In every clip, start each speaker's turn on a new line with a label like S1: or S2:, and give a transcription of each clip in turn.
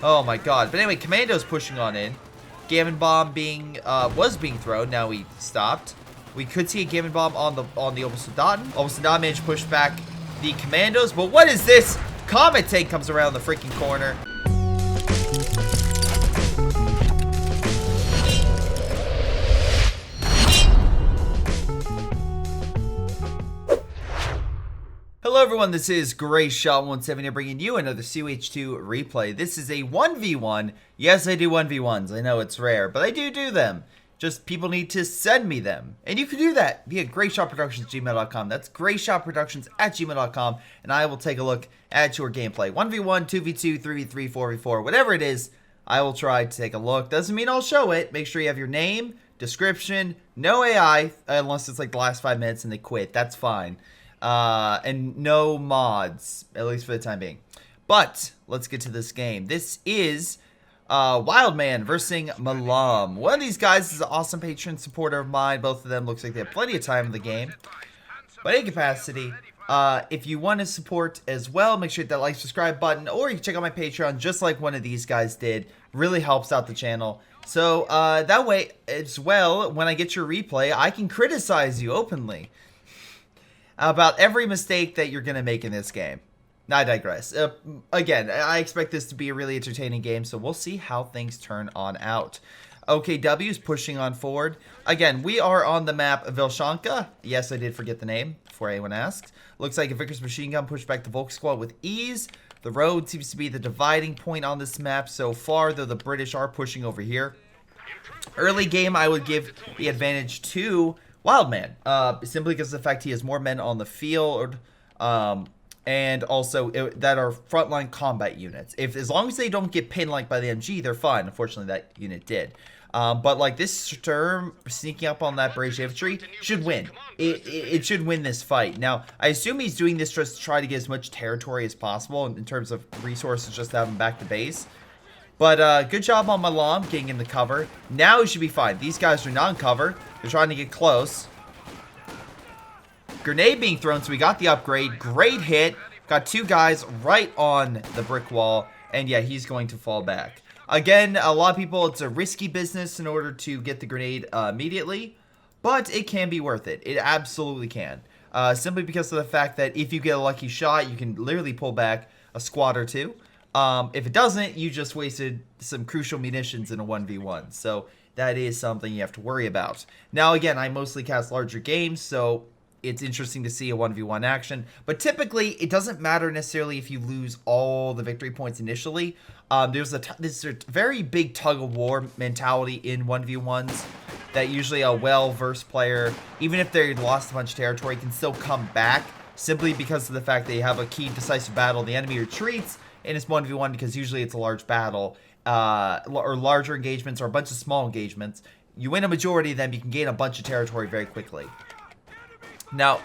S1: Oh my god. But anyway, Commando's pushing on in. Gammon bomb was being thrown. Now we stopped. We could see a Gammon bomb on the Obelsodaten. Obelsodaten managed to push back the Commandos. But what is this? Comet tank comes around the freaking corner. Hello everyone, this is GreyShot17 here bringing you another COH2 replay. This is a 1v1. Yes, I do 1v1s. I know it's rare, but I do them. Just people need to send me them. And you can do that via greyshotproductions@gmail.com. That's greyshotproductions@gmail.com. And I will take a look at your gameplay. 1v1, 2v2, 3v3, 4v4, whatever it is, I will try to take a look. Doesn't mean I'll show it. Make sure you have your name, description, no AI, unless it's like the last 5 minutes and they quit. That's fine. And no mods, at least for the time being. But let's get to this game. This is Wildman versus Milam. One of these guys is an awesome patron supporter of mine. Both of them looks like they have plenty of time in the game. But in capacity, if you want to support as well, make sure to hit that like, subscribe button, or you can check out my Patreon just like one of these guys did. Really helps out the channel. So that way as well, when I get your replay, I can criticize you openly about every mistake that you're going to make in this game. I digress. Again, I expect this to be a really entertaining game, so we'll see how things turn on out. OKW is pushing on forward. Again, we are on the map Vilshanka. Yes, I did forget the name before anyone asked. Looks like a Vickers machine gun pushed back the Volk squad with ease. The road seems to be the dividing point on this map so far, though the British are pushing over here. Early game, I would give the advantage to Wildman, simply because of the fact he has more men on the field, and also that are frontline combat units. As long as they don't get pinned like by the MG, they're fine. Unfortunately, that unit did. But like this Sturm sneaking up on that British infantry should win. It should win this fight. Now, I assume he's doing this just to try to get as much territory as possible in terms of resources, just to have him back to base. But good job on Milam getting in the cover. Now he should be fine. These guys are not in cover. They're trying to get close. Grenade being thrown, so we got the upgrade. Great hit. Got two guys right on the brick wall. And yeah, he's going to fall back. Again, a lot of people, it's a risky business in order to get the grenade immediately. But it can be worth it. It absolutely can. Simply because of the fact that if you get a lucky shot, you can literally pull back a squad or two. If it doesn't, you just wasted some crucial munitions in a 1v1. So that is something you have to worry about. Now, again, I mostly cast larger games, so it's interesting to see a 1v1 action. But typically, it doesn't matter necessarily if you lose all the victory points initially. There's a very big tug-of-war mentality in 1v1s that usually a well-versed player, even if they lost a bunch of territory, can still come back simply because of the fact they have a key decisive battle. The enemy retreats, and it's 1v1 because usually it's a large battle, or larger engagements, or a bunch of small engagements. You win a majority of them, you can gain a bunch of territory very quickly. Now,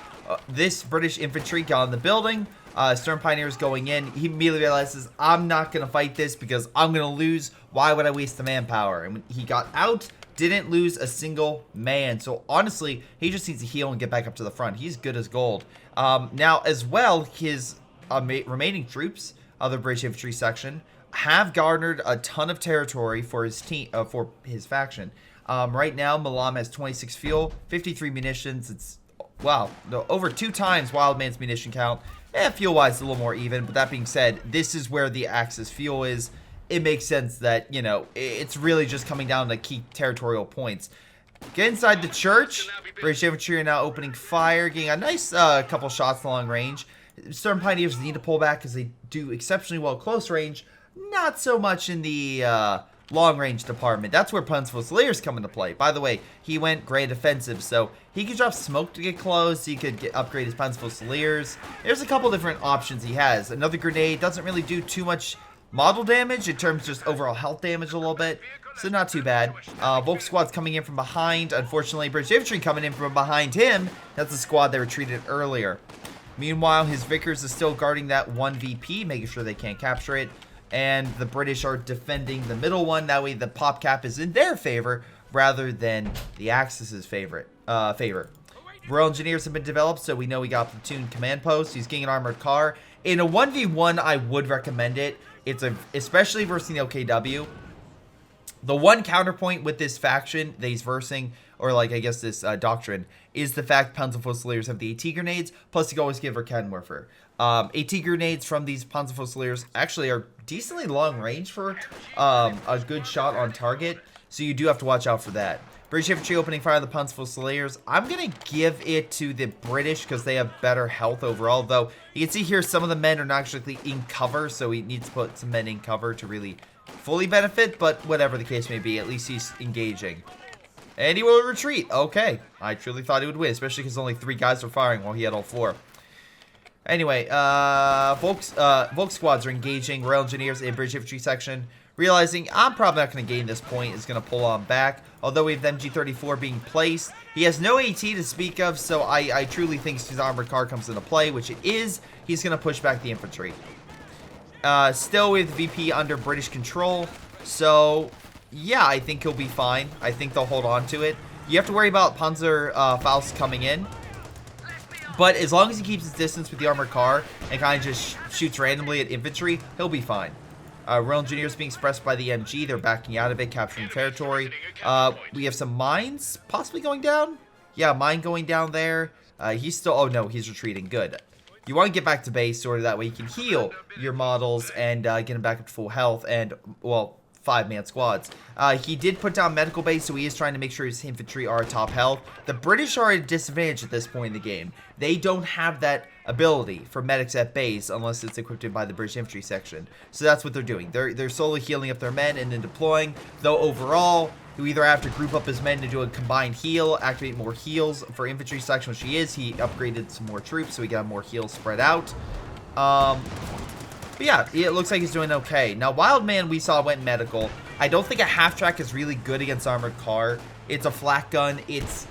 S1: this British infantry got in the building. Stern Pioneer is going in. He immediately realizes, I'm not going to fight this because I'm going to lose. Why would I waste the manpower? And when he got out, didn't lose a single man. So honestly, he just needs to heal and get back up to the front. He's good as gold. Now, as well, his remaining troops, other British infantry section, have garnered a ton of territory for his team, for his faction. Right now, Milam has 26 fuel, 53 munitions. It's, wow, over 2 times Wildman's munition count. Fuel-wise, a little more even. But that being said, this is where the Axis fuel is. It makes sense that, you know, it's really just coming down to key territorial points. Get inside the church. British infantry are now opening fire, getting a nice couple shots long range. Certain Pioneers need to pull back because they do exceptionally well close range. Not so much in the long range department. That's where Pun's Fusiliers come into play. By the way, he went great defensive, so he could drop smoke to get close. He could upgrade his Pun's Fusiliers. There's a couple different options he has. Another grenade doesn't really do too much model damage in terms of just overall health damage a little bit. So not too bad. Volk squad's coming in from behind. Unfortunately, British infantry coming in from behind him. That's the squad that retreated earlier. Meanwhile, his Vickers is still guarding that 1 VP, making sure they can't capture it. And the British are defending the middle one. That way the pop cap is in their favor rather than the Axis's favor. Royal Engineers have been developed, so we know we got platoon command post. He's getting an armored car. In a 1v1, I would recommend it. especially versus the OKW. The one counterpoint with this faction that he's versing, or like I guess this doctrine, is the fact Panzerfusiliers have the AT grenades, plus you can always give Raketenwerfer. AT grenades from these Panzerfusiliers actually are decently long range for a good shot on target, so you do have to watch out for that. British infantry opening fire on the Panzerfusiliers. I'm going to give it to the British because they have better health overall, though you can see here some of the men are not actually in cover, so he needs to put some men in cover to really fully benefit, but whatever the case may be, at least he's engaging. And he will retreat. Okay. I truly thought he would win, especially because only 3 guys were firing while he had all 4. Anyway, Volk squads are engaging Royal Engineers in British Infantry section, realizing I'm probably not going to gain this point, is going to pull on back. Although we have the MG34 being placed. He has no AT to speak of, so I truly think his armored car comes into play, which it is. He's going to push back the infantry. Still with VP under British control, so yeah, I think he'll be fine. I think they'll hold on to it. You have to worry about Panzer Faust coming in, but as long as he keeps his distance with the armored car and kind of just shoots randomly at infantry, he'll be fine. Royal Engineers being expressed by the MG, they're backing out of it, capturing territory. We have some mines possibly going down. Yeah, mine going down there. He's still, oh no, he's retreating, good. You want to get back to base, sort of that way you can heal your models and get them back up to full health and, well, 5-man squads. He did put down medical base, so he is trying to make sure his infantry are at top health. The British are at a disadvantage at this point in the game. They don't have that ability for medics at base unless it's equipped by the British infantry section. So that's what they're doing. They're slowly healing up their men and then deploying, though overall, you either have to group up his men to do a combined heal, activate more heals for infantry section, which he is. He upgraded some more troops, so we got more heals spread out. But yeah, it looks like he's doing okay. Now, Wildman we saw went medical. I don't think a half-track is really good against armored car. It's a flak gun. It's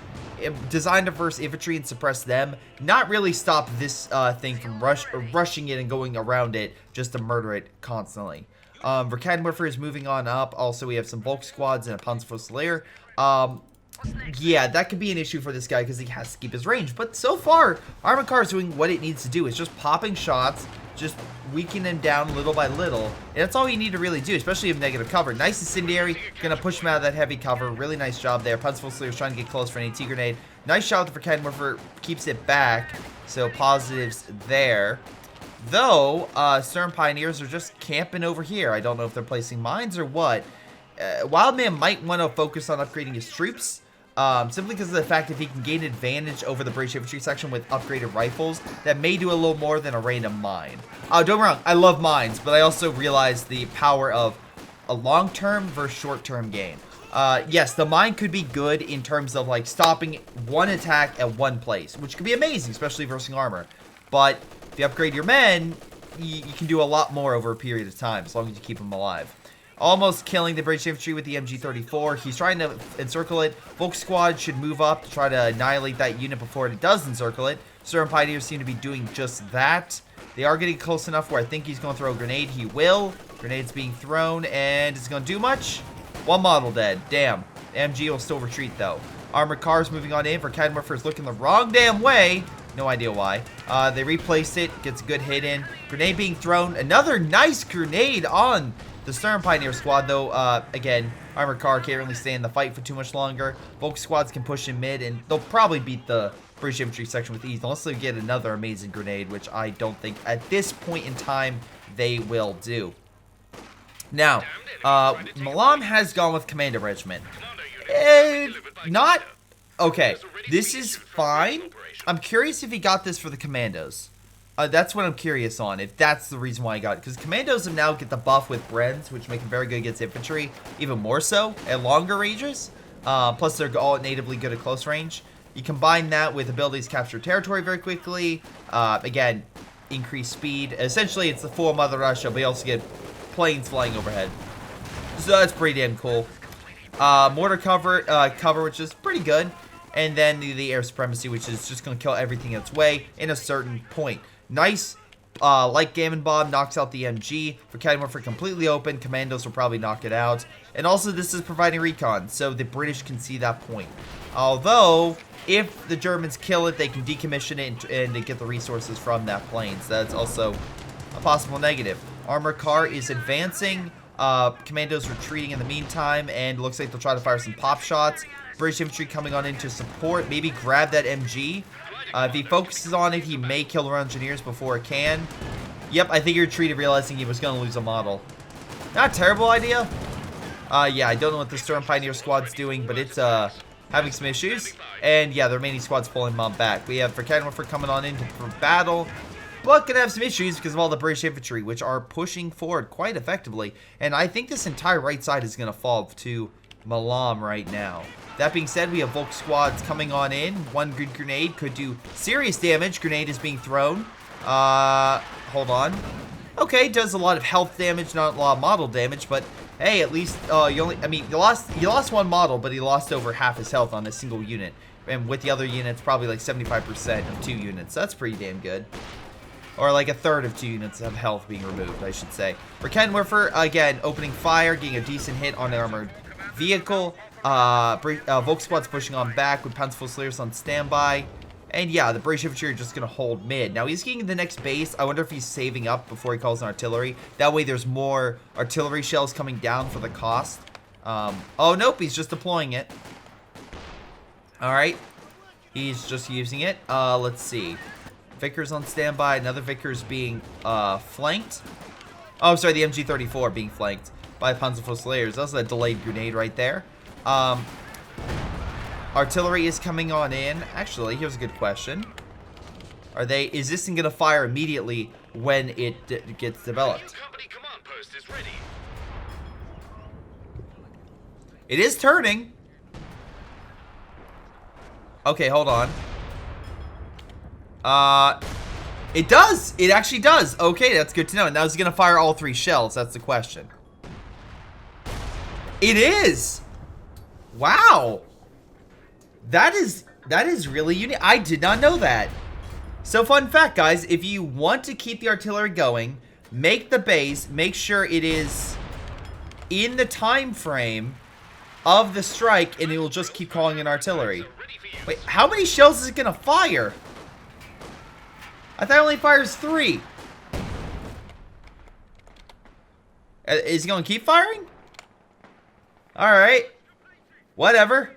S1: designed to verse infantry and suppress them. Not really stop this thing from rushing it and going around it just to murder it constantly. Raketenwerfer is moving on up. Also, we have some Volk squads and a Panzerfusilier. Yeah, that could be an issue for this guy because he has to keep his range. But so far, armored car is doing what it needs to do. It's just popping shots, just weakening him down little by little. And that's all you need to really do, especially if negative cover. Nice incendiary, gonna push him out of that heavy cover. Really nice job there. Panzerfusilier is trying to get close for an AT grenade. Nice shot with the Raketenwerfer, keeps it back. So positives there. Though, Stern Pioneers are just camping over here. I don't know if they're placing mines or what. Wildman might want to focus on upgrading his troops. Simply because of the fact that he can gain advantage over the British infantry section with upgraded rifles that may do a little more than a random mine. Don't get me wrong, I love mines, but I also realize the power of a long-term versus short-term gain. Yes, the mine could be good in terms of like stopping one attack at one place, which could be amazing, especially versus armor. But if you upgrade your men, you can do a lot more over a period of time, as long as you keep them alive. Almost killing the British infantry with the MG34. He's trying to encircle it. Volk squad should move up to try to annihilate that unit before it does encircle it. Stern Pioneers seem to be doing just that. They are getting close enough where I think he's going to throw a grenade. He will. Grenade's being thrown, and is it going to do much? One model dead. Damn. The MG will still retreat, though. Armored cars moving on in. Raketenwerfer is looking the wrong damn way. No idea why. They replaced it. Gets a good hit in. Grenade being thrown. Another nice grenade on the Stern Pioneer squad, though, again, armored car can't really stay in the fight for too much longer. Volk squads can push in mid, and they'll probably beat the British infantry section with ease, unless they get another amazing grenade, which I don't think at this point in time they will do. Now, Milam has gone with Commando Regiment. Not... Okay, this is fine. I'm curious if he got this for the Commandos. That's what I'm curious on, if that's the reason why I got it. Because Commandos have now get the buff with Brens, which make them very good against infantry. Even more so at longer ranges. Plus, they're all natively good at close range. You combine that with abilities to capture territory very quickly. Again, increase speed. Essentially, it's the full Mother Russia, but you also get planes flying overhead. So that's pretty damn cool. Mortar cover, which is pretty good. And then the air supremacy, which is just going to kill everything in its way in a certain point. Nice, light Gammon Bomb knocks out the MG. Raketenwerfer completely open. Commandos will probably knock it out. And also, this is providing recon, so the British can see that point. Although, if the Germans kill it, they can decommission it and they get the resources from that plane. So that's also a possible negative. Armor car is advancing. Commandos retreating in the meantime, and looks like they'll try to fire some pop shots. British infantry coming on in to support. Maybe grab that MG. If he focuses on it, he may kill our engineers before it can. Yep, I think he retreated, realizing he was going to lose a model. Not a terrible idea. Yeah, I don't know what the Storm Pioneer squad's doing, but it's having some issues. And yeah, the remaining squad's pulling Mom back. We have Verkenwerfer coming on in for battle, but gonna have some issues because of all the British infantry, which are pushing forward quite effectively. And I think this entire right side is gonna fall to Milam right now. That being said, we have Volk squads coming on in. One good grenade could do serious damage. Grenade is being thrown. Hold on. Okay, does a lot of health damage, not a lot of model damage, but hey, at least you lost one model, but he lost over half his health on a single unit. And with the other units, probably like 75% of 2 units. That's pretty damn good. Or like a third of 2 units of health being removed, I should say. Verkenwerfer, again, opening fire, getting a decent hit on the armored vehicle. Volk squad's pushing on back with Panzerfusiliers on standby. And yeah, the British infantry are just going to hold mid. Now, he's getting the next base. I wonder if he's saving up before he calls an artillery. That way, there's more artillery shells coming down for the cost. Oh, nope, he's just deploying it. All right. He's just using it. Let's see. Vickers on standby. Another Vickers being flanked. Oh, sorry, the MG-34 being flanked by Panzerfusiliers. That's a delayed grenade right there. Artillery is coming on in. Actually, here's a good question. Is this thing going to fire immediately when it gets developed? It is turning. Okay, hold on. It does. It actually does. Okay, that's good to know. Now, is it going to fire all 3 shells? That's the question. It is. Wow. That is really unique. I did not know that. So fun fact, guys, if you want to keep the artillery going, make the base, make sure it is in the time frame of the strike, and it will just keep calling in artillery. Wait, how many shells is it going to fire? I thought it only fires 3. Is it going to keep firing? Alright. Whatever.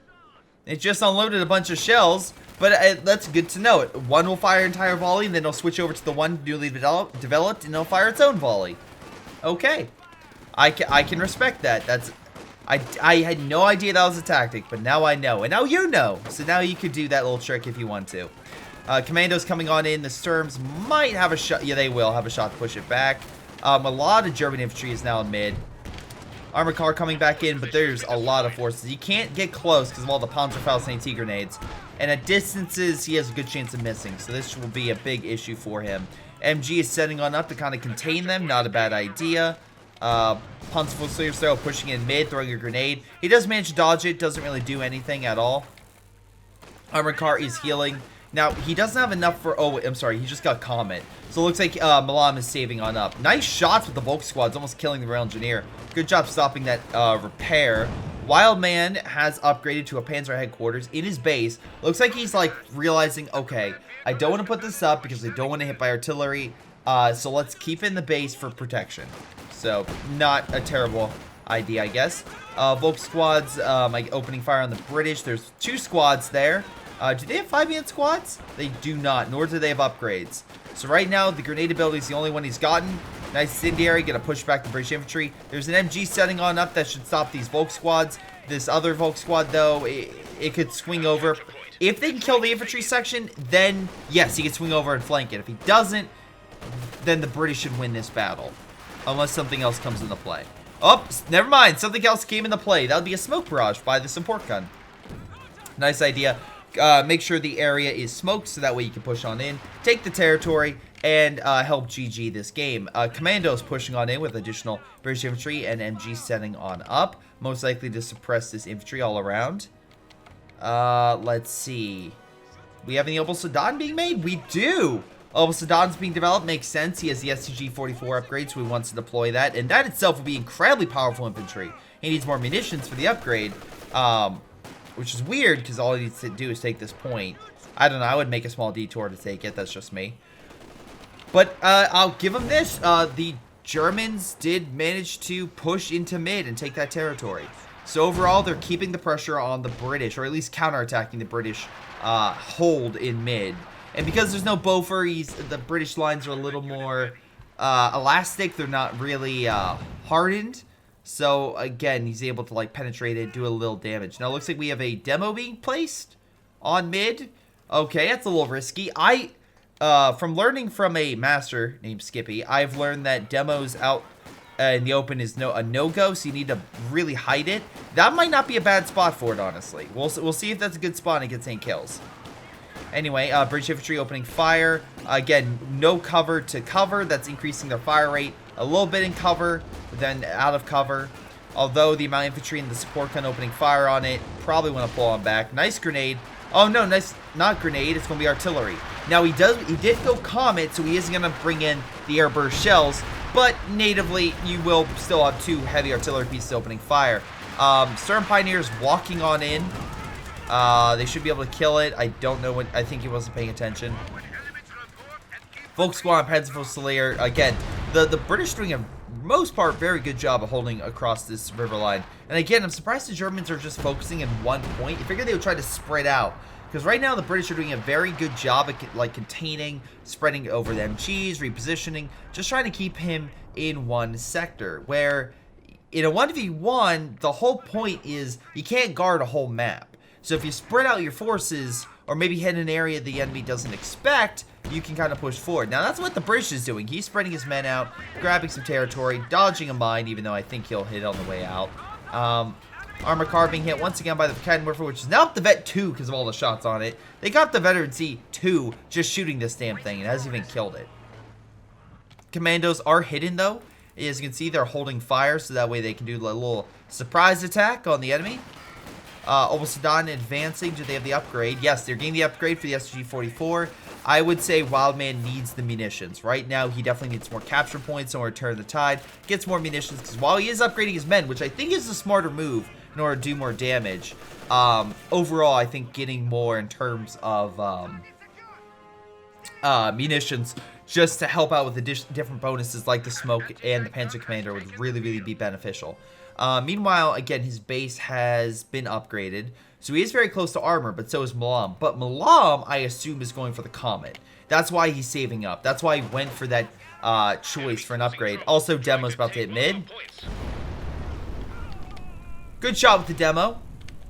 S1: It just unloaded a bunch of shells, but that's good to know. One will fire entire volley, and then it'll switch over to the one newly developed, and it'll fire its own volley. Okay. I can respect that. I had no idea that was a tactic, but now I know. And now you know. So now you could do that little trick if you want to. Commandos coming on in. The Sturms might have a shot. Yeah, they will have a shot to push it back. A lot of German infantry is now in mid. Armor car coming back in, but there's a lot of forces. You can't get close because of all the Panzerfaust and AT grenades. And at distances, he has a good chance of missing. So this will be a big issue for him. MG is setting on up to kind of contain them. Not a bad idea. Panzerfusiliers though pushing in mid, throwing a grenade. He does manage to dodge it. Doesn't really do anything at all. Armor car is healing. Now, he doesn't have enough for... Oh, I'm sorry. He just got Comet. So it looks like Milam is saving on up. Nice shots with the Volk squads, almost killing the rail engineer. Good job stopping that repair. Wildman has upgraded to a Panzer headquarters in his base. Looks like he's like realizing, okay, I don't want to put this up because I don't want to hit by artillery. So let's keep in the base for protection. So not a terrible idea, I guess. Volk squads like opening fire on the British. There's 2 squads there. Do they have 5-unit squads? They do not, nor do they have upgrades. So right now, the grenade ability is the only one he's gotten. Nice incendiary, gonna push back the British infantry. There's an MG setting on up that should stop these Volk squads. This other Volk squad, though, it could swing over. If they can kill the infantry section, then yes, he can swing over and flank it. If he doesn't, then the British should win this battle. Unless something else comes into play. Oh, never mind. Something else came into play. That would be a smoke barrage by the support gun. Nice idea. Make sure the area is smoked so that way you can push on in, take the territory, and help GG this game. Commandos pushing on in with additional British infantry and MG setting on up. Most likely to suppress this infantry all around. Let's see. We have any Opel Sedan being made? We do! Opel Sedan's being developed. Makes sense. He has the STG-44 upgrade, so he wants to deploy that. And that itself will be incredibly powerful infantry. He needs more munitions for the upgrade. Which is weird, because all he needs to do is take this point. I don't know, I would make a small detour to take it, that's just me. But, I'll give him this. The Germans did manage to push into mid and take that territory. So overall, they're keeping the pressure on the British, or at least counterattacking the British hold in mid. And because there's no Beaufort, the British lines are a little more elastic. They're not really hardened. So again, he's able to like penetrate it, do a little damage. Now it looks like we have a demo being placed on mid. Okay, that's a little risky. From learning from a master named Skippy, I've learned that demos out in the open is a no-go, so you need to really hide it. That might not be a bad spot for it, honestly. We'll see if that's a good spot and it gets any kills. Anyway, British infantry opening fire. Again, no cover to cover. That's increasing their fire rate. A little bit in cover, then out of cover. Although the amount of infantry and the support gun opening fire on it, probably want to pull on back. Nice grenade. Oh no, nice, not grenade. It's going to be artillery. Now he did go Comet, so he isn't going to bring in the airburst shells. But natively, you will still have 2 heavy artillery pieces opening fire. Stern Pioneers walking on in. They should be able to kill it. I don't know what. I think he wasn't paying attention. Volkswagen, Panzerfusilier. Again, the British doing a most part very good job of holding across this river line. And again, I'm surprised the Germans are just focusing in one point. You figured they would try to spread out. Because right now the British are doing a very good job at like containing, spreading over the MGs, repositioning, just trying to keep him in one sector. Where in a 1v1, the whole point is you can't guard a whole map. So if you spread out your forces, or maybe hit an area the enemy doesn't expect, you can kind of push forward. Now that's what the British is doing. He's spreading his men out, grabbing some territory, dodging a mine, even though I think he'll hit on the way out. Armor car being hit once again by the Kenwerfer, which is now up to Vet 2 because of all the shots on it. They got the Veteran C 2 just shooting this damn thing and hasn't even killed it. Commandos are hidden though. As you can see, they're holding fire so that way they can do a little surprise attack on the enemy. Obosudan advancing. Do they have the upgrade? Yes, they're getting the upgrade for the SG-44. I would say Wildman needs the munitions. Right now, he definitely needs more capture points in order to turn the tide. Gets more munitions because while he is upgrading his men, which I think is a smarter move in order to do more damage, overall, I think getting more in terms of munitions just to help out with the different bonuses like the smoke and the Panzer Commander would really, really be beneficial. Meanwhile, again, his base has been upgraded. So he is very close to armor, but so is Milam. But Milam, I assume, is going for the Comet. That's why he's saving up. That's why he went for that choice for an upgrade. Also, Demo's about to hit mid. Good shot with the Demo.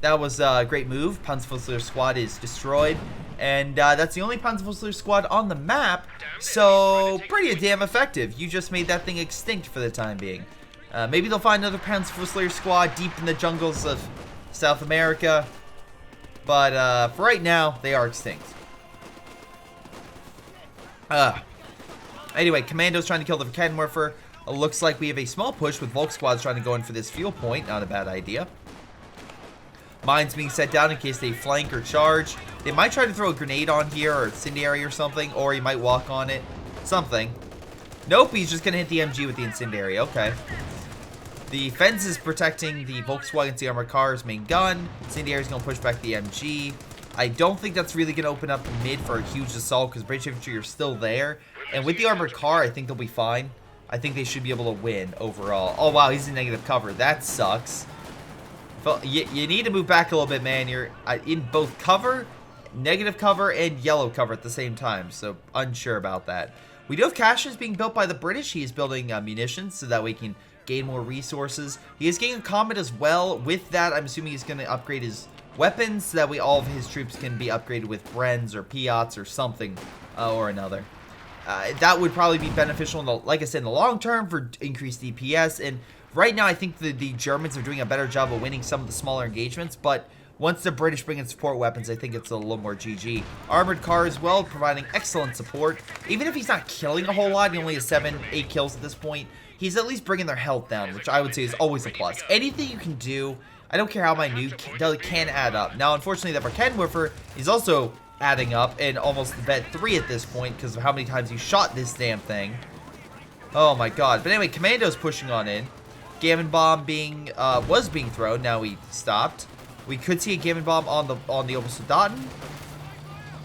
S1: That was a great move. Panzerfusilier squad is destroyed. And that's the only Panzerfusilier squad on the map. So, pretty damn effective. You just made that thing extinct for the time being. Maybe they'll find another Panzerfusilier squad deep in the jungles of South America. But for right now, they are extinct. Anyway, Commando's trying to kill the Kenwerfer. Looks like we have a small push with Volk squads trying to go in for this fuel point. Not a bad idea. Mines being set down in case they flank or charge. They might try to throw a grenade on here or incendiary or something. Or he might walk on it. Something. Nope, he's just going to hit the MG with the incendiary. Okay. The fence is protecting the Volkswagen C armored car's main gun. Incendiary is going to push back the MG. I don't think that's really going to open up mid for a huge assault because British infantry are still there. And with the armored car, I think they'll be fine. I think they should be able to win overall. Oh, wow, he's in negative cover. That sucks. But you need to move back a little bit, man. You're in both cover, negative cover, and yellow cover at the same time. So, unsure about that. We do have caches being built by the British. He is building munitions so that way he can gain more resources. He is getting a Comet as well. With that, I'm assuming he's going to upgrade his weapons so that way all of his troops can be upgraded with Brens or Piats or something or another. That would probably be beneficial, like I said, in the long term for increased DPS. And right now, I think the Germans are doing a better job of winning some of the smaller engagements. But once the British bring in support weapons, I think it's a little more GG. Armored car as well, providing excellent support. Even if he's not killing a whole lot, he only has 7-8 kills at this point. He's at least bringing their health down, which I would say is always a plus. Anything you can do, I don't care how minute, can add up. Now, unfortunately, that Kenwerfer is also adding up and almost bet 3 at this point because of how many times he shot this damn thing. Oh my god. But anyway, Commando's pushing on in. Gammon bomb was being thrown. Now he stopped. We could see a Gammon bomb on the Obosudan.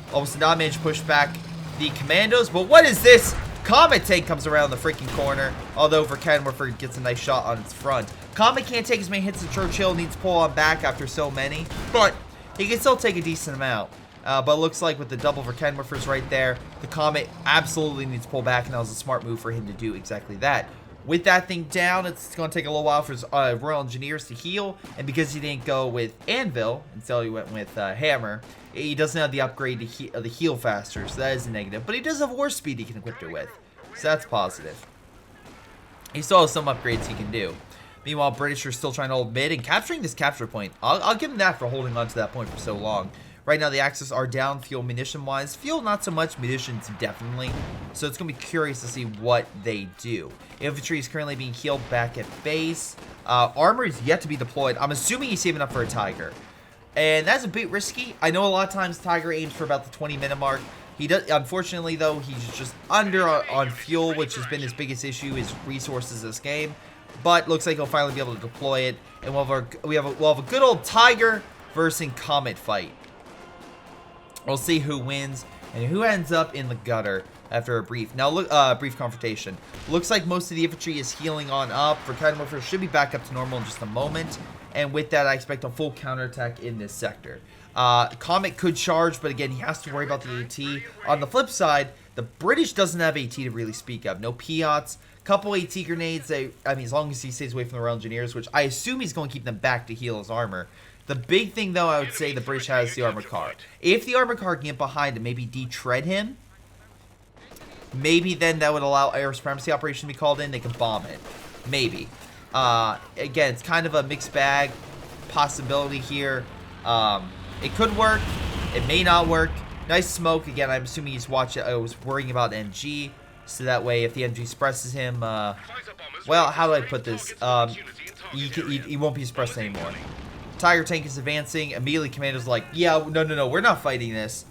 S1: Obosudan managed to push back the Commandos. But what is this? Comet tank comes around the freaking corner, although Verkenwerfer gets a nice shot on its front. Comet can't take as many hits as JrChill, needs to pull on back after so many, but he can still take a decent amount. But it looks like with the double Verkenwerfers right there, the Comet absolutely needs to pull back, and that was a smart move for him to do exactly that. With that thing down, it's going to take a little while for his Royal Engineers to heal, and because he didn't go with Anvil, instead he went with Hammer, he doesn't have the upgrade to heal faster, so that is a negative. But he does have War Speed he can equip it with, so that's positive. He still has some upgrades he can do. Meanwhile, British are still trying to hold mid and capturing this capture point. I'll give him that for holding on to that point for so long. Right now, the Axis are down fuel munition-wise. Fuel, not so much. Munitions, definitely. So it's going to be curious to see what they do. Infantry is currently being healed back at base. Armor is yet to be deployed. I'm assuming he's saving up for a Tiger. And that's a bit risky. I know a lot of times Tiger aims for about the 20-minute mark. He does. Unfortunately, though, he's just under on fuel, which has been his biggest issue, his resources this game. But looks like he'll finally be able to deploy it. And we'll have a good old Tiger versus Comet fight. We'll see who wins and who ends up in the gutter after a brief. Now, look, brief confrontation. Looks like most of the infantry is healing on up. Verkenwerfer should be back up to normal in just a moment. And with that, I expect a full counterattack in this sector. Comet could charge, but again, he has to worry about the AT. On the flip side, the British doesn't have AT to really speak of. No Piats, couple AT grenades. I mean, as long as he stays away from the Royal Engineers, which I assume he's going to keep them back to heal his armor. The big thing, though, I would say the British has the armor car. If the armor car can get behind and maybe detread him, maybe then that would allow air supremacy operation to be called in. They can bomb it. Maybe. Again, it's kind of a mixed bag possibility here. It could work. It may not work. Nice smoke. Again, I'm assuming he's watching. I was worrying about NG. So that way, if the NG suppresses him, well, how do I put this? He won't be suppressed anymore. Tiger tank is advancing. Immediately, Commando's like, yeah, no, we're not fighting this.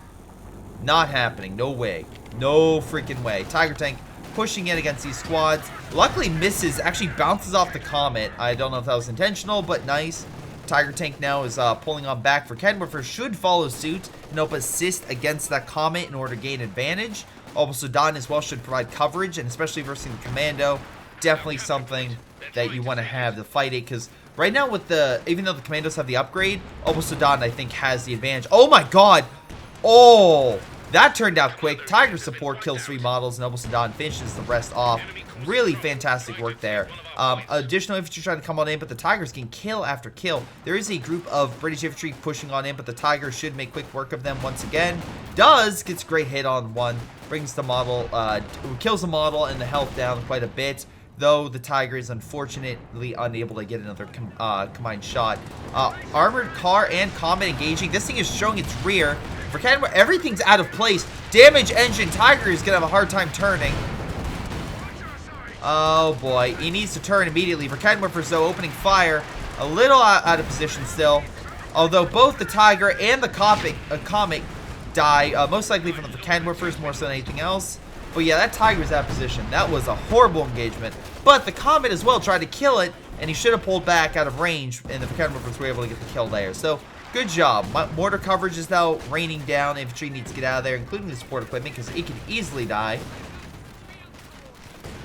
S1: Not happening. No way. No freaking way. Tiger tank pushing in against these squads. Luckily misses. Actually bounces off the Comet. I don't know if that was intentional, but nice. Tiger tank now is pulling on back. Verkenwerfer should follow suit and help assist against that Comet in order to gain advantage. Also, Don as well should provide coverage, and especially versus the Commando. Definitely something that you want to have to fight it, because right now, with even though the Commandos have the upgrade, Sudan, I think, has the advantage. Oh my god! Oh! That turned out quick. Tiger support kills 3 models, and Sudan finishes the rest off. Really fantastic work there. Additional infantry trying to come on in, but the Tigers can kill after kill. There is a group of British infantry pushing on in, but the Tiger should make quick work of them once again. Gets a great hit on one. Brings the model, kills the model and the health down quite a bit. Though the Tiger is unfortunately unable to get another combined shot. Armored car and Comet engaging. This thing is showing its rear. For Canada, everything's out of place. Damage engine. Tiger is going to have a hard time turning. Oh boy. He needs to turn immediately. For Verkenwerfer, though, opening fire. A little out of position still. Although both the Tiger and the Comet die. Most likely from the Verkenwerfers more so than anything else. But yeah, that Tiger's out of position. That was a horrible engagement. But the Comet as well tried to kill it, and he should have pulled back out of range, and the Verkenwerfers were able to get the kill there. So, good job. Mortar coverage is now raining down. Infantry needs to get out of there, including the support equipment, because it can easily die.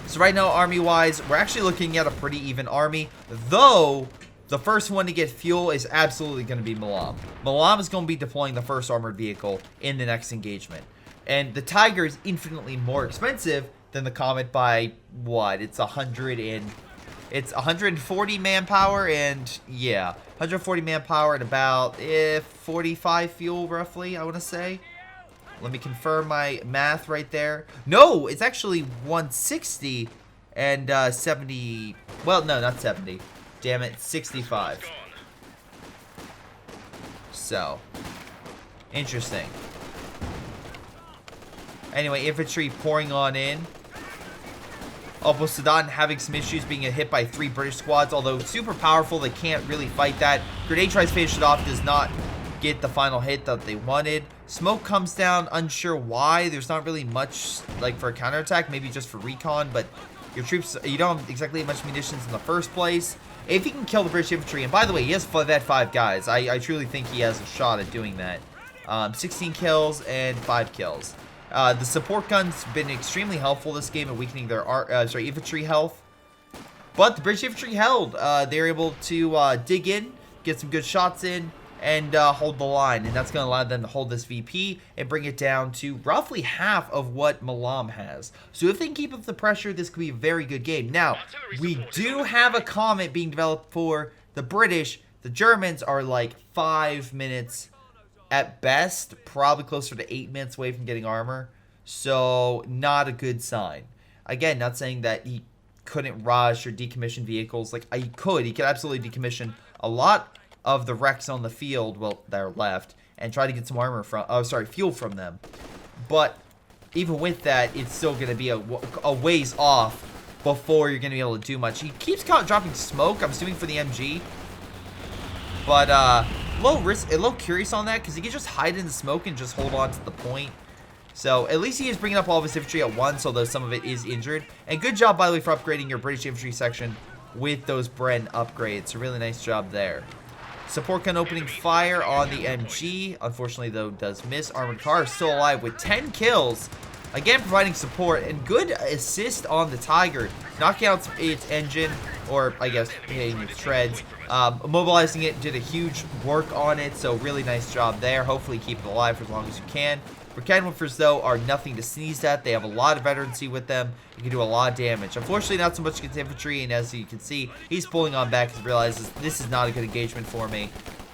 S1: So right now, army-wise, we're actually looking at a pretty even army, though the first one to get fuel is absolutely going to be Milam. Milam is going to be deploying the first armored vehicle in the next engagement. And the Tiger is infinitely more expensive than the Comet by what? It's 140 manpower, and yeah, 140 manpower and about 45 fuel roughly, I want to say. Let me confirm my math right there. No, it's actually 160 and 70. Well, no, not 70. Damn it, 65. So, interesting. Anyway, infantry pouring on in. Sudan having some issues being hit by 3 British squads, although super powerful, they can't really fight that. Grenade tries to finish it off, does not get the final hit that they wanted. Smoke comes down, unsure why. There's not really much like for a counterattack, maybe just for recon, but your troops, you don't have exactly much munitions in the first place. If he can kill the British infantry, and by the way, he has that 5 guys. I truly think he has a shot at doing that. 16 kills and 5 kills. The support gun's been extremely helpful this game at weakening their infantry health. But the British infantry held. They're able to dig in, get some good shots in, and hold the line. And that's going to allow them to hold this VP and bring it down to roughly half of what Milam has. So if they can keep up the pressure, this could be a very good game. Now, we do have a Comet being developed for the British. The Germans are like 5 minutes at best, probably closer to 8 minutes away from getting armor. So not a good sign. Again, not saying that he couldn't rush or decommission vehicles. Like, he could absolutely decommission a lot of the wrecks on the field, well, that are left, and try to get some armor from, fuel from them. But even with that, it's still going to be a ways off before you're going to be able to do much. He keeps dropping smoke, I'm assuming for the MG. But, a little curious on that, because he can just hide in the smoke and just hold on to the point. So, at least he is bringing up all of his infantry at once, although some of it is injured. And good job, by the way, for upgrading your British infantry section with those Bren upgrades. A really nice job there. Support gun opening fire on the MG. Unfortunately, though, does miss. Armored car is still alive with 10 kills. Again, providing support and good assist on the Tiger. Knocking out its engine, or I guess hitting its treads. Mobilizing it, did a huge work on it, so really nice job there. Hopefully keep it alive for as long as you can. Cannon-whiffers, though, are nothing to sneeze at. They have a lot of veterancy with them. You can do a lot of damage. Unfortunately, not so much against infantry, and as you can see, he's pulling on back because he realizes this is not a good engagement for me.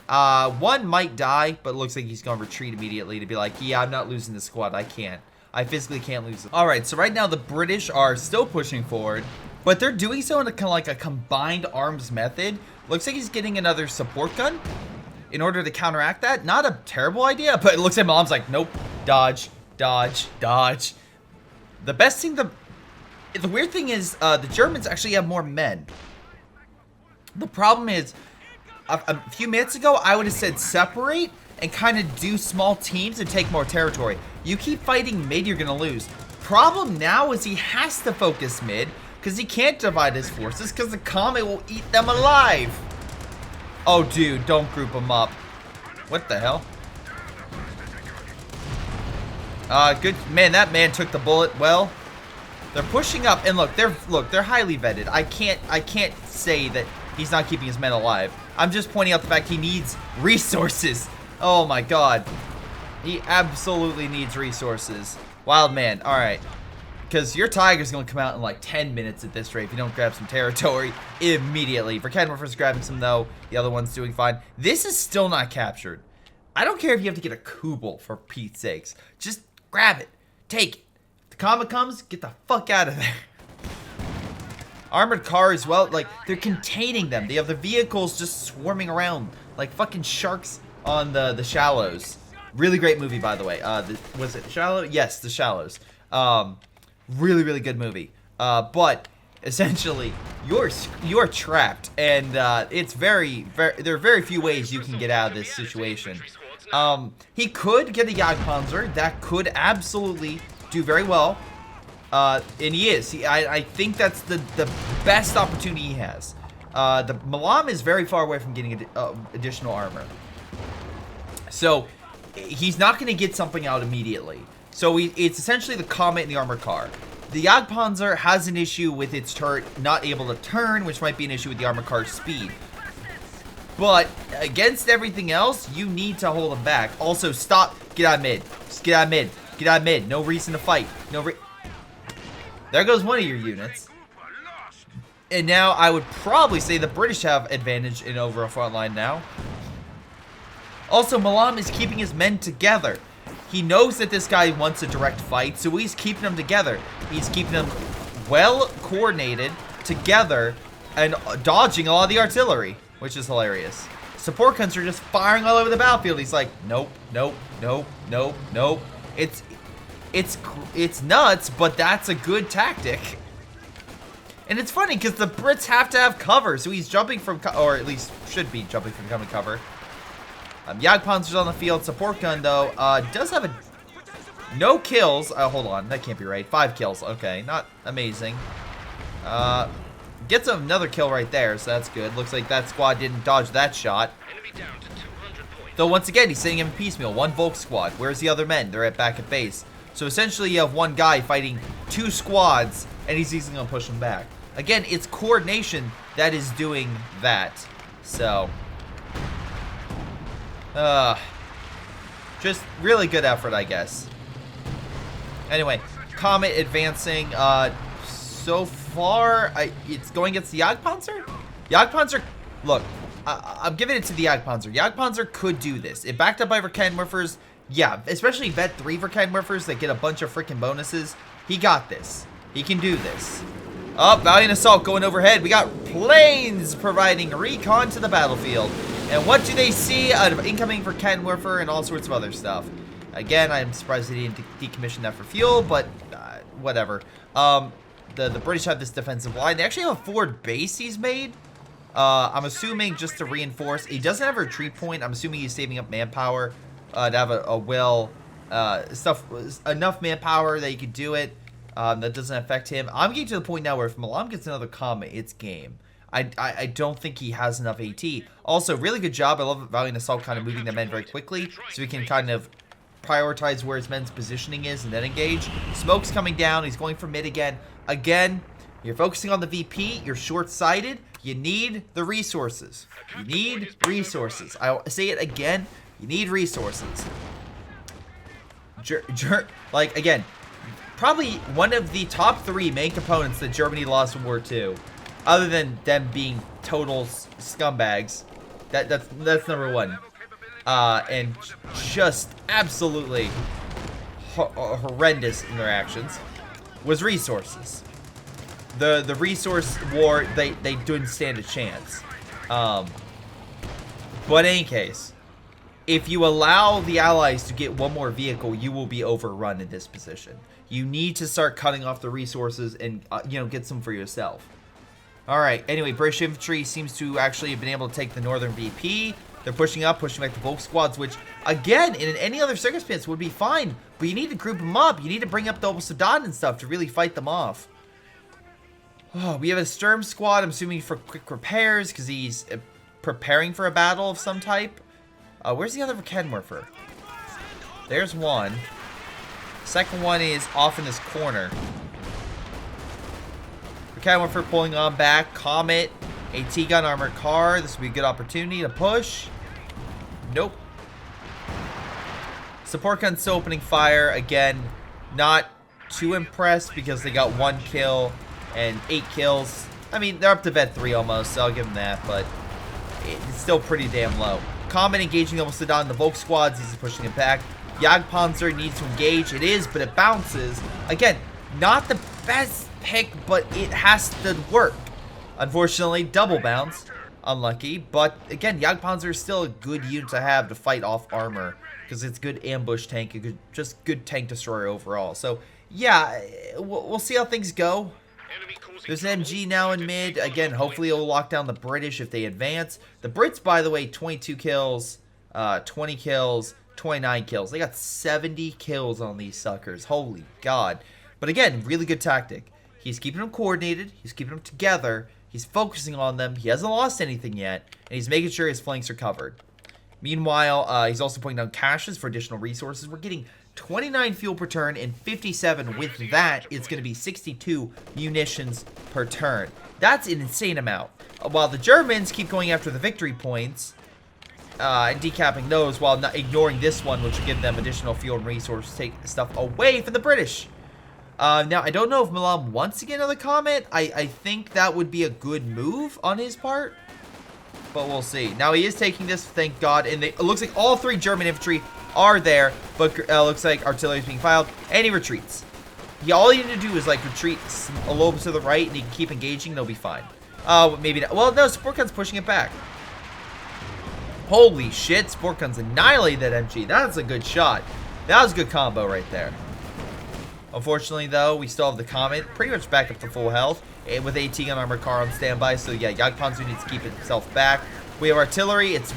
S1: One might die, but it looks like he's going to retreat immediately to be like, yeah, I'm not losing the squad. I can't. I physically can't lose it. Alright, so right now the British are still pushing forward, but they're doing so in a kind of like a combined arms method. Looks like he's getting another support gun in order to counteract that. Not a terrible idea, but it looks like Milam's like, nope, dodge, dodge, dodge. The best thing, the weird thing is, the Germans actually have more men. The problem is, a few minutes ago, I would have said separate and kind of do small teams and take more territory. You keep fighting mid, you're gonna lose. Problem now is he has to focus mid because he can't divide his forces because the Comet will eat them alive. Oh, dude, don't group them up. What the hell? Good man. That man took the bullet well. They're pushing up, and look, they're highly vetted. I can't say that he's not keeping his men alive. I'm just pointing out the fact he needs resources. Oh my god. He absolutely needs resources. Wild man. Alright. Because your Tiger's going to come out in like 10 minutes at this rate if you don't grab some territory immediately. Verkenwerfer's grabbing some, though. The other one's doing fine. This is still not captured. I don't care if you have to get a Kubel, for Pete's sakes. Just grab it. Take it. If the Comet comes, get the fuck out of there. Armored car as well. Like, they're containing them. They have the vehicles just swarming around like fucking sharks on the Shallows. Really great movie, by the way. Was it Shallow? Yes, The Shallows. Really, really good movie. But essentially, you're trapped, and it's there are very few ways you can get out of this situation. He could get a Jagdpanzer. That could absolutely do very well. And he is. I think that's the best opportunity he has. The Milam is very far away from getting additional armor. So, he's not going to get something out immediately. So, it's essentially the Comet and the armored car. The Jagdpanzer has an issue with its turret not able to turn, which might be an issue with the armored car's speed. But, against everything else, you need to hold them back. Also, stop. Get out of mid. Just get out of mid. Get out of mid. No reason to fight. There goes one of your units. And now, I would probably say the British have advantage in over a front line now. Also, Milam is keeping his men together. He knows that this guy wants a direct fight, so he's keeping them together. He's keeping them well coordinated together and dodging a lot of the artillery, which is hilarious. Support guns are just firing all over the battlefield. He's like, nope, nope, nope, nope, nope. It's nuts, but that's a good tactic. And it's funny because the Brits have to have cover, so he's jumping from, or at least should be jumping from cover. Jagdpanzer's on the field. Support gun, though, does have no kills. Hold on. That can't be right. 5 kills. Okay, not amazing. Gets another kill right there, so that's good. Looks like that squad didn't dodge that shot. Though, once again, he's sitting in piecemeal. One Volk squad. Where's the other men? They're back at base. So essentially you have one guy fighting 2 squads, and he's easily going to push them back. Again, it's coordination that is doing that. So, just really good effort, I guess. Anyway, Comet advancing. So far, it's going against the Jagdpanzer? Jagdpanzer, look, I'm giving it to the Jagdpanzer. Jagdpanzer could do this. It backed up by Verkenwerfers. Yeah, especially Vet 3 Verkenwerfers that get a bunch of freaking bonuses. He got this. He can do this. Oh, Valiant Assault going overhead. We got planes providing recon to the battlefield. And what do they see? Incoming Verkenwerfer and all sorts of other stuff. Again, I'm surprised they didn't decommission that for fuel, but whatever. The British have this defensive line. They actually have a forward base he's made. I'm assuming just to reinforce. He doesn't have a retreat point. I'm assuming he's saving up manpower to have enough manpower that he could do it. That doesn't affect him. I'm getting to the point now where if Milam gets another Comet, it's game. I don't think he has enough AT. Also, really good job. I love Valiant Assault kind of moving the men very quickly so he can kind of prioritize where his men's positioning is and then engage. Smoke's coming down. He's going for mid again. Again, you're focusing on the VP. You're short-sighted. You need the resources. You need resources. I'll say it again. You need resources. Like, again, probably one of the top 3 main components that Germany lost in War II, other than them being total scumbags. That's number 1. And just absolutely horrendous in their actions, was resources. The resource war, they didn't stand a chance. But in any case, if you allow the Allies to get one more vehicle, you will be overrun in this position. You need to start cutting off the resources and get some for yourself. Alright, anyway, British infantry seems to actually have been able to take the northern VP. They're pushing up, pushing back the Volk squads, which, again, in any other circumstance would be fine. But you need to group them up. You need to bring up the Soldat and stuff to really fight them off. Oh, we have a Sturm squad, I'm assuming for quick repairs, because he's preparing for a battle of some type. Where's the other Verkenwerfer? There's one. Second one is off in this corner. Verkenwerfer pulling on back. Comet. AT gun armored car. This would be a good opportunity to push. Nope. Support gun still opening fire. Again, not too impressed because they got 1 kill and 8 kills. I mean, they're up to Vet 3 almost, so I'll give them that, but it's still pretty damn low. Comet engaging almost down the Volk squads. He's pushing it back. Jagdpanzer needs to engage. It is, but it bounces. Again, not the best pick, but it has to work. Unfortunately, double bounce. Unlucky. But again, Jagdpanzer is still a good unit to have to fight off armor, because it's good ambush tank, just good tank destroyer overall. So yeah, we'll see how things go. There's an MG now in mid. Again, hopefully it'll lock down the British if they advance. The Brits, by the way, 22 kills, 20 kills, 29 kills. They got 70 kills on these suckers. Holy God. But again, really good tactic. He's keeping them coordinated. He's keeping them together. He's focusing on them. He hasn't lost anything yet. And he's making sure his flanks are covered. Meanwhile, he's also putting down caches for additional resources. We're getting 29 fuel per turn and 57. With that, it's going to be 62 munitions per turn. That's an insane amount. While the Germans keep going after the victory points and decapping those, while not ignoring this one, which will give them additional fuel and resources, take stuff away from the British. Now, I don't know if Milam wants to get another Comet. I think that would be a good move on his part, but we'll see. Now, he is taking this, thank God, and it looks like all 3 German infantry are there, but looks like artillery is being fired, and he retreats. All you need to do is, like, retreat a little bit to the right, and he can keep engaging, they'll be fine. Maybe not. Well, no, Support Gun's pushing it back. Holy shit, Support Gun's annihilated that MG. That's a good shot. That was a good combo right there. Unfortunately, though, we still have the Comet pretty much back up to full health, and with AT gun armored car on standby, so yeah, Jagdpanzer needs to keep itself back. We have artillery. It's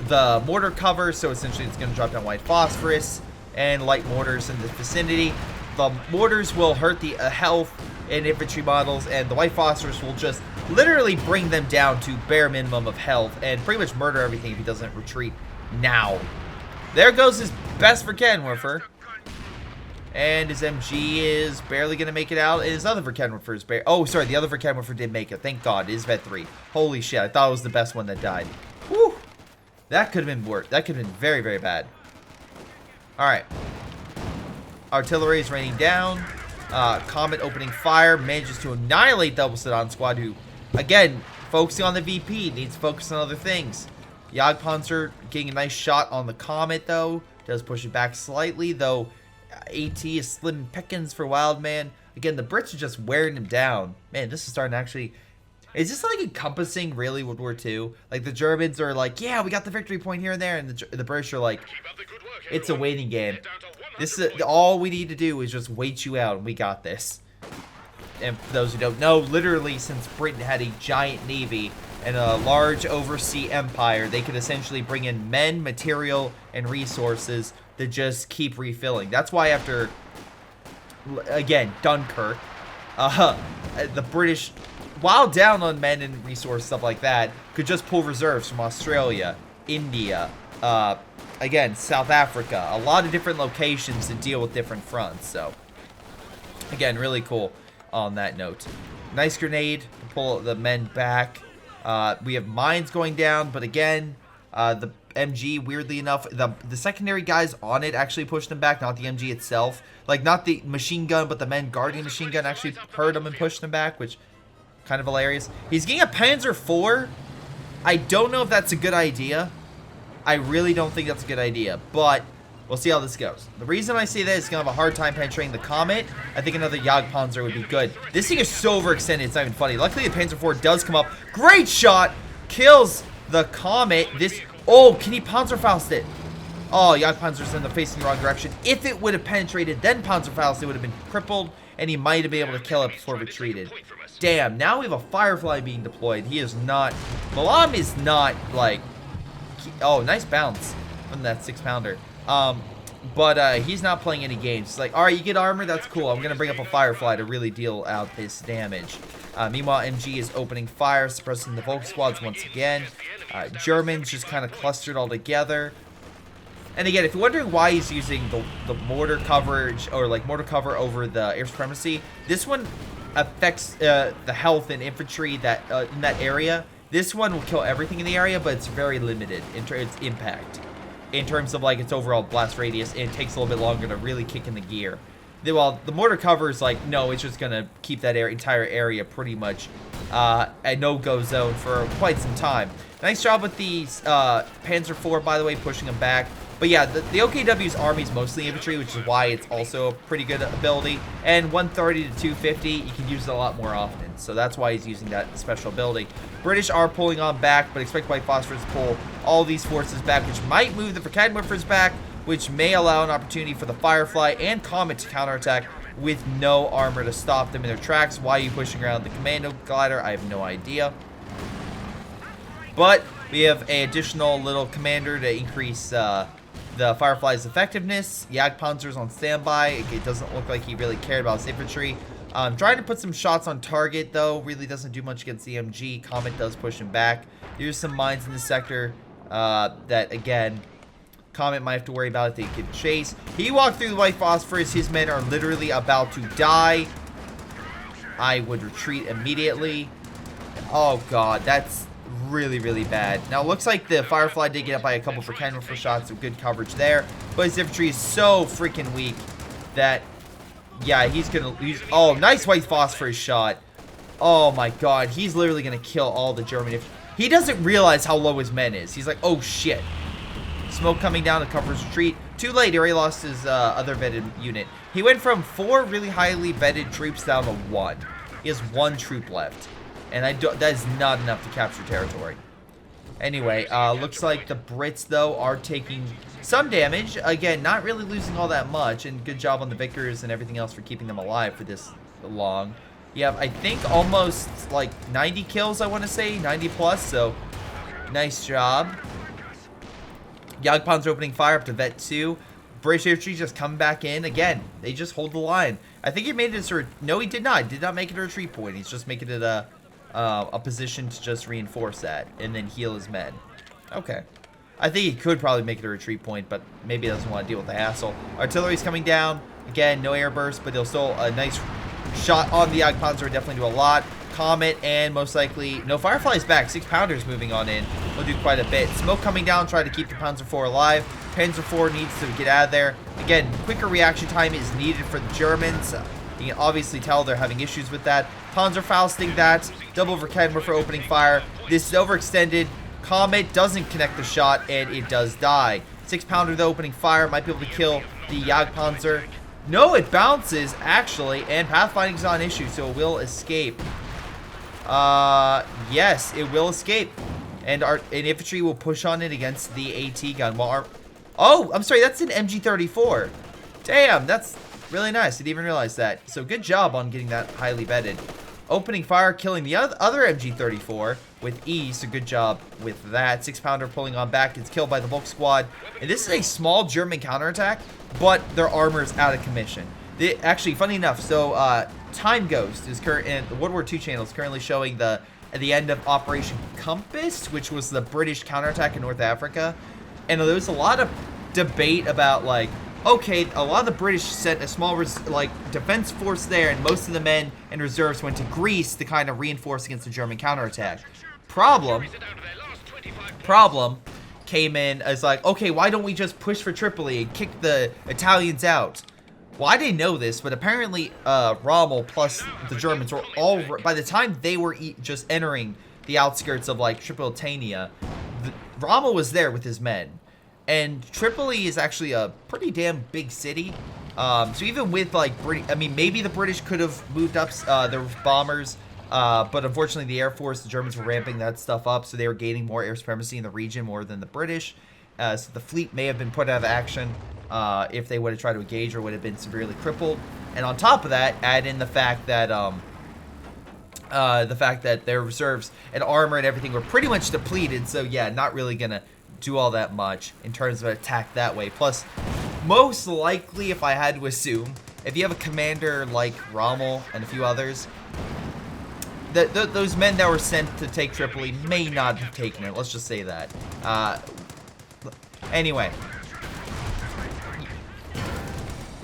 S1: the mortar cover, so essentially it's going to drop down white phosphorus and light mortars in the vicinity. The mortars will hurt the health and infantry models, and the white phosphorus will just literally bring them down to bare minimum of health and pretty much murder everything if he doesn't retreat now. There goes his best Verkenwerfer. And his MG is barely going to make it out. And his other Verkenwerfer is oh, sorry, the other Verkenwerfer did make it. Thank God. It is Vet 3. Holy shit, I thought it was the best one that died. Whew. That could have been worse. That could have been very, very bad. Alright. Artillery is raining down. Comet opening fire. Manages to annihilate Double Sedan Squad, who, again, focusing on the VP. Needs to focus on other things. Jagdpanzer getting a nice shot on the Comet, though. Does push it back slightly, though. AT is slim pickings for Wildman. Again, the Brits are just wearing him down. Man, this is starting to actually... Is this like encompassing really World War II? Like the Germans are like, yeah, we got the victory point here and there, and the British are like, it's a waiting game. This is all we need to do is just wait you out, and we got this. And for those who don't know, literally since Britain had a giant navy and a large overseas empire, they could essentially bring in men, material, and resources to just keep refilling. That's why after, again, Dunkirk, the British, while down on men and resource stuff like that, could just pull reserves from Australia, India, again, South Africa, a lot of different locations to deal with different fronts. So, again, really cool on that note. Nice grenade to pull the men back. We have mines going down, but again, the MG, weirdly enough, the secondary guys on it actually pushed them back, not the MG itself. Like, not the machine gun, but the men guarding the machine gun actually hurt them and pushed them back, which kind of hilarious. He's getting a Panzer IV. I don't know if that's a good idea. I really don't think that's a good idea, but we'll see how this goes. The reason I say that is going to have a hard time penetrating the Comet. I think another Jagdpanzer would be good. This thing is so overextended, it's not even funny. Luckily, the Panzer IV does come up. Great shot! Kills the Comet. This... Oh, can he Panzerfaust it? Oh, Jagdpanzer's in the facing the wrong direction. If it would have penetrated, then Panzerfaust, it would have been crippled, and he might have been able to kill it before it retreated. Damn, now we have a Firefly being deployed. He is not... Milam is not, like... Oh, nice bounce from that 6-pounder. But he's not playing any games. It's like, alright, you get armor, that's cool. I'm going to bring up a Firefly to really deal out this damage. Meanwhile, MG is opening fire, suppressing the Volk squads once again. Germans just kind of clustered all together. And again, if you're wondering why he's using the mortar coverage, or like mortar cover over the air supremacy, this one affects the health and infantry that in that area. This one will kill everything in the area, but it's very limited in its impact. In terms of like its overall blast radius, and it takes a little bit longer to really kick in the gear. While the mortar cover is like, no, it's just going to keep that entire area pretty much a no-go zone for quite some time. Nice job with the Panzer IV, by the way, pushing them back. But yeah, the OKW's army is mostly infantry, which is why it's also a pretty good ability. And 130 to 250, you can use it a lot more often. So that's why he's using that special ability. British are pulling on back, but expect White Phosphorus to pull all these forces back, which might move the Verkenwerfers back, which may allow an opportunity for the Firefly and Comet to counterattack with no armor to stop them in their tracks. Why are you pushing around the Commando Glider? I have no idea. But we have an additional little commander to increase the Firefly's effectiveness. Jagdpanzer's on standby. It doesn't look like he really cared about his infantry. Trying to put some shots on target, though. Really doesn't do much against the MG. Comet does push him back. There's some mines in the sector that, again, Comet might have to worry about if they can chase. He walked through the White Phosphorus. His men are literally about to die. I would retreat immediately. Oh, God. That's really, really bad. Now, it looks like the Firefly did get up by a couple for Verkenwerfer shots, so good coverage there. But his infantry is so freaking weak that, yeah, he's gonna use... Oh, nice White Phosphorus shot. Oh, my God. He's literally gonna kill all the German... He doesn't realize how low his men is. He's like, oh, shit. Smoke coming down to cover his retreat. Too late. He already lost his other vetted unit. He went from 4 really highly vetted troops down to 1. He has 1 troop left. And that is not enough to capture territory. Anyway, looks like the Brits, though, are taking some damage. Again, not really losing all that much. And good job on the Vickers and everything else for keeping them alive for this long. You have, I think, almost like 90 kills, I want to say. 90 plus, so nice job. Jagdpanzer opening fire up to Vet 2. British infantry just come back in. Again, they just hold the line. I think he made it a... No, he did not. He did not make it a retreat point. He's just making it a position to just reinforce that and then heal his men. Okay. I think he could probably make it a retreat point, but maybe he doesn't want to deal with the hassle. Artillery's coming down. Again, no air burst, but they'll still a nice shot on the Jagdpanzer. Definitely do a lot. Comet and most likely no Firefly's back. 6-pounders moving on in. Will do quite a bit. Smoke coming down. Try to keep the Panzer IV alive. Panzer IV needs to get out of there. Again, quicker reaction time is needed for the Germans. You can obviously tell they're having issues with that. Panzerfausting that. Double Verkedmer for opening fire. This is overextended. Comet doesn't connect the shot, and it does die. 6-pounder though opening fire. Might be able to kill the Jagdpanzer. No, it bounces, actually, and pathfinding's not an issue, so it will escape. Yes, it will escape. And our infantry will push on it against the AT gun. While our... Oh, I'm sorry, that's an MG34. Damn, that's really nice. Didn't even realize that. So good job on getting that highly vetted. Opening fire, killing the other MG34 with ease. So good job with that. 6-pounder pulling on back. It's killed by the Volk squad. And this is a small German counterattack, but their armor is out of commission. Actually, funny enough, so Time Ghost is current, and the World War II channel is currently showing the end of Operation Compass, which was the British counterattack in North Africa. And there was a lot of debate about, like, okay, a lot of the British sent a small defense force there, and most of the men and reserves went to Greece to kind of reinforce against the German counterattack. Problem came in as like, okay, why don't we just push for Tripoli and kick the Italians out? Well, I didn't know this, but apparently Rommel plus the Germans were all, by the time they were just entering the outskirts of like Tripolitania, Rommel was there with his men. And Tripoli is actually a pretty damn big city. So even with like, I mean, maybe the British could have moved up their bombers, but unfortunately the Air Force, the Germans were ramping that stuff up, so they were gaining more air supremacy in the region more than the British. So the fleet may have been put out of action if they would have tried to engage, or would have been severely crippled. And on top of that, add in the fact that their reserves and armor and everything were pretty much depleted. So yeah, not really gonna do all that much in terms of attack that way. Plus, most likely, if I had to assume, if you have a commander like Rommel and a few others, those men that were sent to take Tripoli may not have taken it. Let's just say that. Anyway,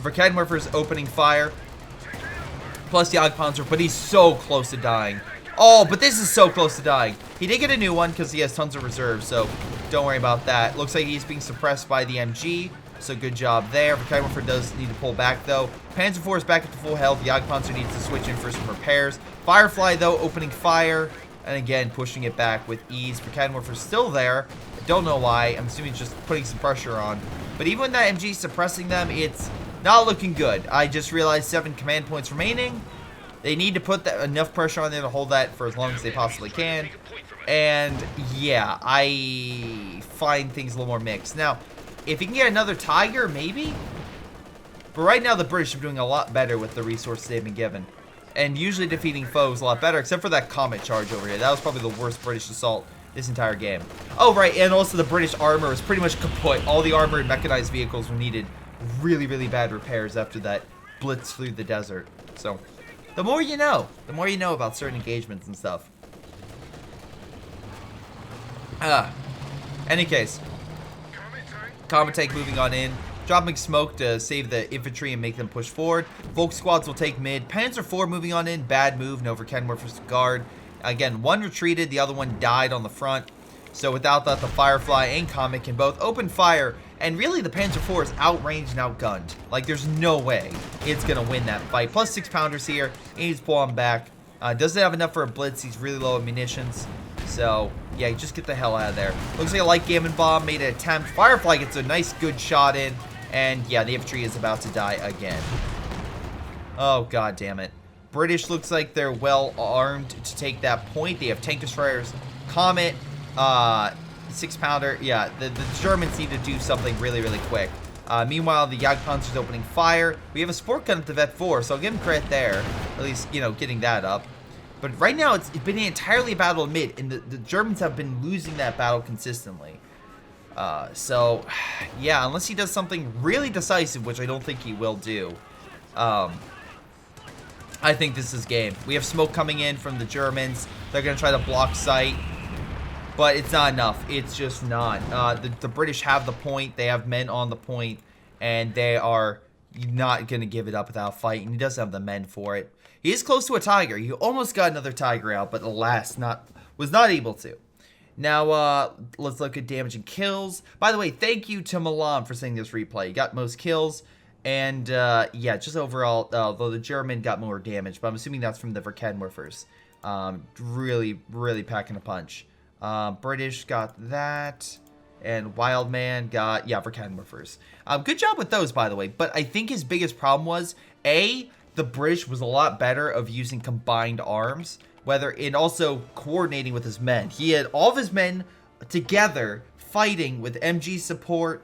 S1: Verkedwerfer's opening fire, plus the Jagdpanzer, but he's so close to dying. Oh, but this is so close to dying. He did get a new one because he has tons of reserves, so don't worry about that. Looks like he's being suppressed by the MG, so good job there. Verkedwerfer does need to pull back, though. Panzer IV is back up to full health. The Jagdpanzer needs to switch in for some repairs. Firefly, though, opening fire, and again, pushing it back with ease. Verkedwerfer's still there. I don't know why. I'm assuming he's just putting some pressure on. But even with that MG suppressing them, it's not looking good. I just realized 7 command points remaining. They need to put enough pressure on there to hold that for as long as they possibly can. And yeah, I find things a little more mixed. Now, if you can get another Tiger, maybe? But right now, the British are doing a lot better with the resources they've been given. And usually defeating foes a lot better, except for that Comet charge over here. That was probably the worst British assault this entire game. Oh, right, and also the British armor was pretty much kaput. All the armored and mechanized vehicles were needed really, really bad repairs after that blitz through the desert. So, the more you know about certain engagements and stuff. Any case, Comet tank moving on in, dropping smoke to save the infantry and make them push forward. Volk squads will take mid. Panzer IV moving on in, bad move, no Verkedwerfer's guard. Again, one retreated, the other one died on the front. So without that, the Firefly and Comet can both open fire, and really the Panzer IV is outranged and outgunned. Like, there's no way it's gonna win that fight. Plus 6-pounders here, he needs to pull him back. Doesn't have enough for a blitz, he's really low on munitions. So, yeah, just get the hell out of there. Looks like a light gammon bomb made an attempt. Firefly gets a nice, good shot in. And, yeah, the infantry is about to die again. Oh, god damn it. British looks like they're well armed to take that point. They have tank destroyers, Comet, 6-pounder. Yeah, the Germans need to do something really, really quick. Meanwhile, the Jagdpanzer's opening fire. We have a sport gun at the Vet 4, so I'll give him credit there. At least, you know, getting that up. But right now, it's been entirely a battle mid, and the Germans have been losing that battle consistently. So, yeah, unless he does something really decisive, which I don't think he will do, I think this is game. We have smoke coming in from the Germans. They're going to try to block sight, but it's not enough. It's just not. The British have the point. They have men on the point, and they are You're not going to give it up without fighting. He doesn't have the men for it. He is close to a tiger. He almost got another tiger out, but alas, was not able to. Now, let's look at damage and kills. By the way, thank you to Milam for sending this replay. He got most kills. And, yeah, just overall, though the German got more damage. But I'm assuming that's from the Verkenwerfers. Really, really packing a punch. British got that. And Wildman got, yeah, Verkenwerfers. Good job with those, by the way. But I think his biggest problem was, A, the British was a lot better of using combined arms. And also coordinating with his men. He had all of his men together fighting with MG support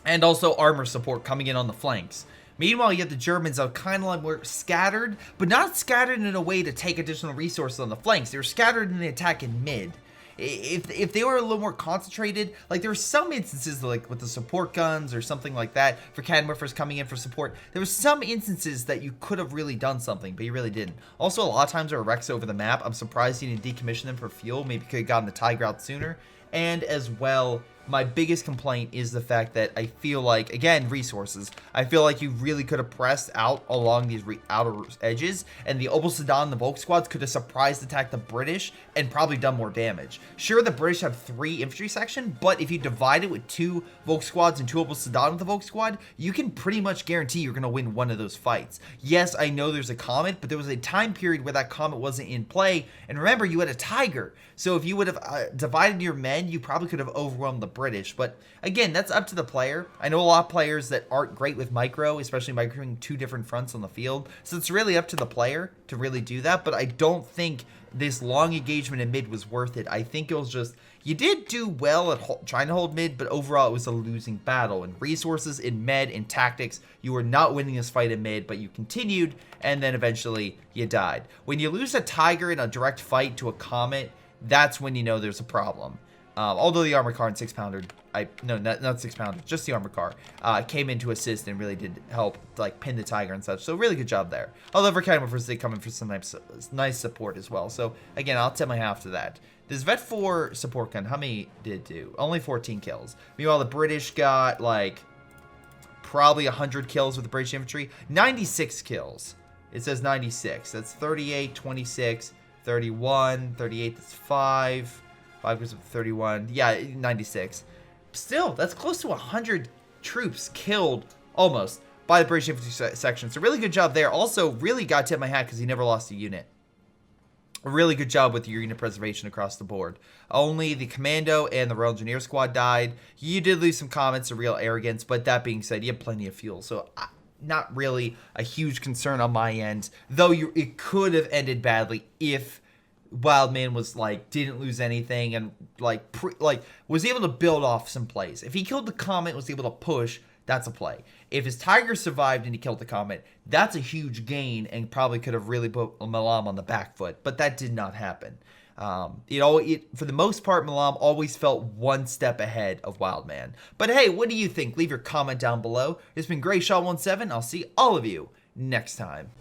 S1: and also armor support coming in on the flanks. Meanwhile, you have the Germans that kind of like were scattered, but not scattered in a way to take additional resources on the flanks. They were scattered in the attack in mid. If they were a little more concentrated, like there were some instances like with the support guns or something like that for Canwerfers coming in for support, there were some instances that you could have really done something, but you really didn't. Also, a lot of times there were wrecks over the map. I'm surprised you didn't decommission them for fuel. Maybe you could have gotten the Tiger out sooner. And as well, my biggest complaint is the fact that I feel like, again, resources. I feel like you really could have pressed out along these outer edges, and the Obel Sedan and the Volk squads could have surprise attacked the British and probably done more damage. Sure, the British have 3 infantry section, but if you divide it with 2 Volk squads and 2 Obel Sedan with the Volk squad, you can pretty much guarantee you're going to win one of those fights. Yes, I know there's a Comet, but there was a time period where that Comet wasn't in play, and remember, you had a Tiger. So if you would have divided your men, you probably could have overwhelmed the British. But again, that's up to the player. I know a lot of players that aren't great with micro, especially microing 2 different fronts on the field. So it's really up to the player to really do that. But I don't think this long engagement in mid was worth it. I think it was just, you did do well at trying to hold mid, but overall it was a losing battle. In resources, in med, in tactics, you were not winning this fight in mid, but you continued, and then eventually you died. When you lose a Tiger in a direct fight to a Comet, that's when you know there's a problem. Although the armor car and 6-pounder, no, not 6-pounder, just the armor car, came in to assist and really did help like pin the Tiger and such. So really good job there. Although Verkenwerfers did come in for some nice support as well. So again, I'll tip my hat to that. This Vet 4 support gun, how many did it do? Only 14 kills. Meanwhile, the British got like probably 100 kills with the British infantry. 96 kills. It says 96. That's 38, 26, 31, 38, that's 5. 5 goes up to 31. Yeah, 96. Still, that's close to 100 troops killed, almost, by the British infantry section. So really good job there. Also, really got to tip my hat because he never lost a unit. A really good job with your unit preservation across the board. Only the Commando and the Royal Engineer Squad died. You did lose some Comets of real arrogance, but that being said, you have plenty of fuel. So not really a huge concern on my end, though it could have ended badly if Wildman was like didn't lose anything and was able to build off some plays. If he killed the Comet, was able to push, that's a play. If his Tiger survived and he killed the Comet, that's a huge gain and probably could have really put Milam on the back foot, but that did not happen. For the most part, Milam always felt one step ahead of Wildman. But hey, what do you think? Leave your comment down below. It's been Greyshot17. I'll see all of you next time.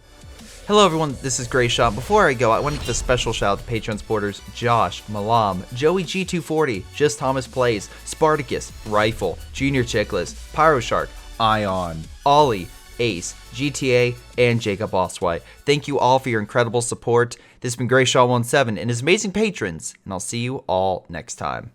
S1: Hello everyone, this is Greyshot. Before I go, I want to give a special shout out to Patreon supporters Josh, Milam, Joey G240, Just Thomas Plays, Spartycus, Rifle, JrChicklis, Pyroshark, Ion, Ollie, Ace, GTA, and Jacob Osweight. Thank you all for your incredible support. This has been Greyshot17 and his amazing patrons, and I'll see you all next time.